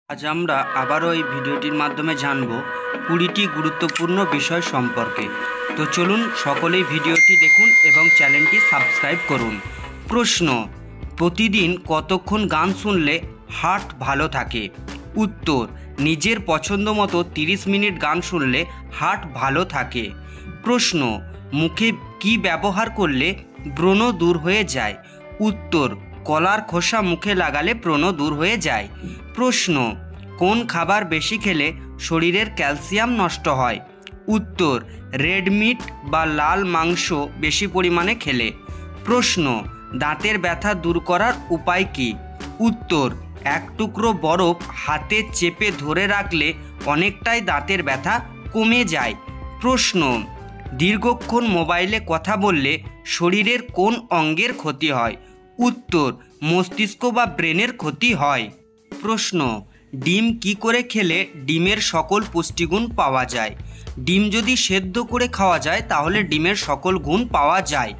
আজ আমরা আবারও এই ভিডিওটির মাধ্যমে জানব 20টি গুরুত্বপূর্ণ বিষয় সম্পর্কে। তো চলুন সকলেই ভিডিওটি দেখুন এবং চ্যানেলটি সাবস্ক্রাইব করুন। প্রশ্ন: প্রতিদিন কতক্ষণ গান শুনলে হার্ট ভালো থাকে? উত্তর: নিজের পছন্দ মতো 30 মিনিট গান শুনলে হার্ট ভালো থাকে। প্রশ্ন: মুখে কি ব্যবহার করলে ব্রণ দূর হয়ে যায়? উত্তর: কলার খোসা মুখে লাগালে ব্রণ দূর হয়ে যায়। প্রশ্ন: কোন খাবার বেশি খেলে শরীরের ক্যালসিয়াম নষ্ট হয়? উত্তর: রেড মিট বা লাল মাংস বেশি পরিমাণে খেলে। প্রশ্ন: দাঁতের ব্যথা দূর করার উপায় কী? উত্তর: এক টুকরো বরফ হাতে চেপে ধরে রাখলে অনেকটাই দাঁতের ব্যথা কমে যায়। প্রশ্ন: দীর্ঘক্ষণ মোবাইলে কথা বললে শরীরের কোন অঙ্গের ক্ষতি হয়? উত্তর: মস্তিষ্ক বা ব্রেনের ক্ষতি হয়। প্রশ্ন: ডিম কি করে খেলে ডিমের সকল পুষ্টিগুণ পাওয়া যায়? ডিম যদি সেদ্ধ করে খাওয়া যায় তাহলে ডিমের সকল গুণ পাওয়া যায়।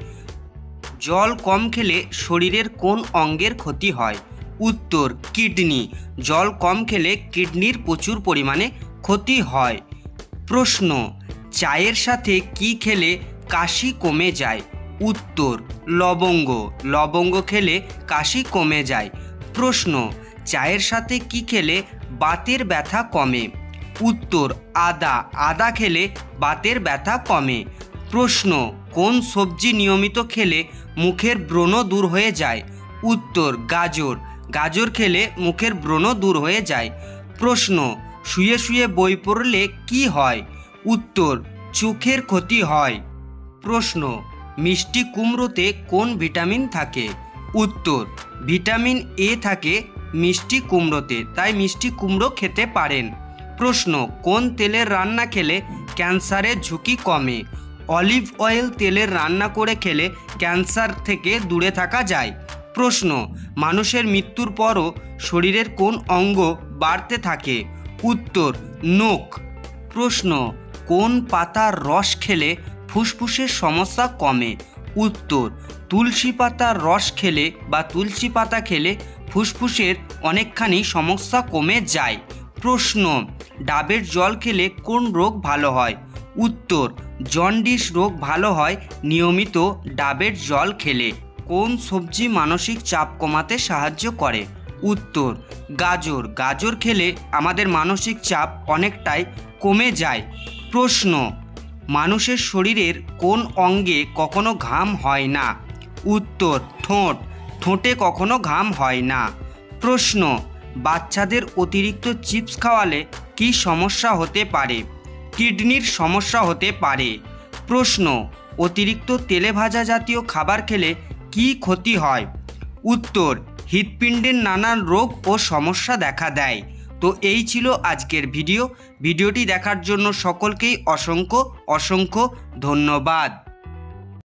জল কম খেলে শরীরের কোন অঙ্গের ক্ষতি হয়? উত্তর: কিডনি। জল কম খেলে কিডনির প্রচুর পরিমাণে ক্ষতি হয়। প্রশ্ন: চায়ের সাথে কি খেলে কাশি কমে যায়? উত্তর: লবঙ্গ। লবঙ্গ খেলে কাশি কমে যায়। প্রশ্ন: চায়ের সাথে কি খেলে বাতের ব্যথা কমে? উত্তর: আদা। আদা খেলে বাতের ব্যথা কমে। প্রশ্ন: কোন সবজি নিয়মিত খেলে মুখের ব্রণ দূর হয়ে যায়? উত্তর: গাজর। গাজর খেলে মুখের ব্রণ দূর হয়ে যায়। প্রশ্ন: শুয়ে শুয়ে বই পড়লে কি হয়? উত্তর: চোখের ক্ষতি হয়। প্রশ্ন: মিষ্টি কুমড়োতে কোন ভিটামিন থাকে? উত্তর: ভিটামিন এ থাকে মিষ্টি কুমড়োতে, তাই মিষ্টি কুমড়ো খেতে পারেন। প্রশ্ন: কোন তেলের রান্না খেলে ক্যান্সারের ঝুঁকি কমে? অলিভ অয়েল তেলের রান্না করে খেলে ক্যান্সার থেকে দূরে থাকা যায়। প্রশ্ন: মানুষের মৃত্যুর পরও শরীরের কোন অঙ্গ বাড়তে থাকে? উত্তর: নখ। প্রশ্ন: কোন পাতার রস খেলে ফুসফুসের সমস্যা কমে? উত্তর: তুলসী পাতার রস খেলে বা তুলসী পাতা খেলে ফুসফুসের অনেকখানি সমস্যা কমে যায়। প্রশ্ন: ডাবের জল খেলে কোন রোগ ভালো হয়? উত্তর: জন্ডিস রোগ ভালো হয় নিয়মিত ডাবের জল খেলে। কোন সবজি মানসিক চাপ কমাতে সাহায্য করে? উত্তর: গাজর। গাজর খেলে আমাদের মানসিক চাপ অনেকটাই কমে যায়। প্রশ্ন: মানুষের শরীরের কোন অঙ্গে কখনো ঘাম হয় না? উত্তর: ঠোঁট। ঠোঁটে কখনো ঘাম হয় না। প্রশ্ন: বাচ্চাদের অতিরিক্ত চিপস খাওয়ালে কী সমস্যা হতে পারে? কিডনির সমস্যা হতে পারে। প্রশ্ন: অতিরিক্ত তেলে ভাজা জাতীয় খাবার খেলে কী ক্ষতি হয়? উত্তর: হৃৎপিণ্ডের নানান রোগ ও সমস্যা দেখা দেয়। তো এই ছিল আজকের ভিডিওটি দেখার জন্য সকলকেই অসংখ্য ধন্যবাদ।